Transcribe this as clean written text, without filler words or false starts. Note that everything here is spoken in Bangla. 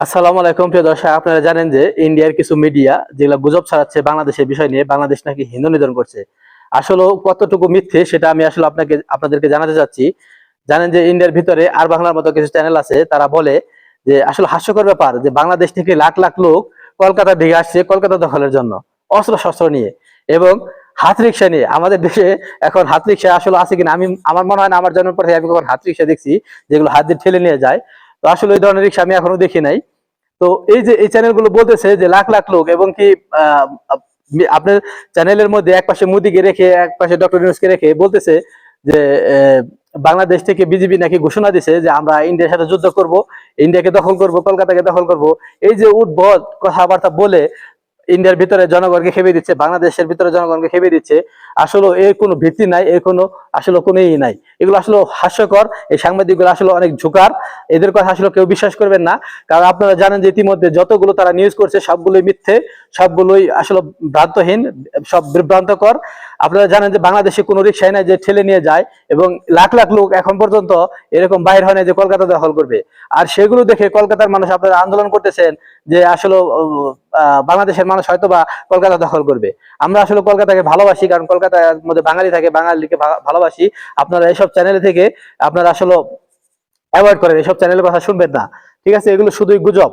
আসসালামু আলাইকুম প্রিয় দর্শক, আপনারা জানেন যে ইন্ডিয়ার কিছু মিডিয়া যেগুলো গুজব ছড়াচ্ছে বাংলাদেশের বিষয় নিয়ে, বাংলাদেশ নাকি হিন্দু নিধন করছে। আসলে কতটুকু মিথ্যে সেটা আমি আসলে আপনাদেরকে জানাতে চাচ্ছি। জানেন যে ইন্ডিয়ার ভিতরে আর বাংলার মতো কিছু চ্যানেল আছে, তারা বলে যে আসলে হাস্যকর ব্যাপার যে বাংলাদেশ থেকে লাখ লাখ লোক কলকাতা দিকে আসছে কলকাতা দখলের জন্য, অস্ত্র শস্ত্র নিয়ে এবং হাত রিক্সা নিয়ে। আমাদের দেশে এখন হাত রিক্সা আসলে আছে কিনা, আমার মনে হয় না, আমার জন্মের পর থেকে আমি কখন হাত রিক্সা দেখছি যেগুলো হাত দিয়ে ঠেলে নিয়ে যায়। তো আসলে ওই ধরনের রিক্সা আমি এখনো দেখি নাই। তো এই যে এই চ্যানেলগুলো বলতেছে যে লাখ লাখ লোক, এবং কি আপনার চ্যানেলের মধ্যে এক পাশে মোদিকে রেখে এক পাশে ডক্টর ইউনূসকে রেখে বলতেছে যে বাংলাদেশ থেকে বিজেপি নাকি ঘোষণা দিছে যে আমরা ইন্ডিয়ার সাথে যুদ্ধ করব, ইন্ডিয়াকে দখল করব, কলকাতাকে দখল করব। এই যে উদ্ভট কথাবার্তা বলে ইন্ডিয়ার ভিতরে জনগণকে খেপে দিচ্ছে, বাংলাদেশের ভিতরে জনগণকে খেপে দিচ্ছে। আসলে এর কোনো ভিত্তি নাই, এর কোনো আসলে কোনো নাই। এগুলো আসলে হাস্যকর। এই সাংবাদিকগুলো আসলে অনেক ঝুকার। এদের কথা আসলে কেউ বিশ্বাস করবেন না, কারণ আপনারা জানেন যে ইতিমধ্যে যতগুলো তারা নিউজ করছে সবগুলোই মিথ্যে, সবগুলোই আসলে ভ্রান্তহীন, সব বিভ্রান্তকর। আপনারা জানেন যে বাংলাদেশে কোনো রিক্সাই নাই যে ঠেলে নিয়ে যায়, এবং লাখ লাখ লোক এখন পর্যন্ত এরকম বাইর হয় না যে কলকাতা দখল করবে। আর সেগুলো দেখে কলকাতার মানুষ আপনারা আন্দোলন করতেছেন যে আসলে বাংলাদেশের মানুষ হয়তো বা কলকাতা দখল করবে। আমরা আসলে কলকাতাকে ভালোবাসি, কারণ কলকাতার মধ্যে বাঙালি থাকে, বাঙালিকে ভালোবাসি। আপনারা এইসব চ্যানেল থেকে আপনারা আসলে অ্যাভয়েড করেন, এইসব চ্যানেলের কথা শুনবেন না। ঠিক আছে, এগুলো শুধুই গুজব।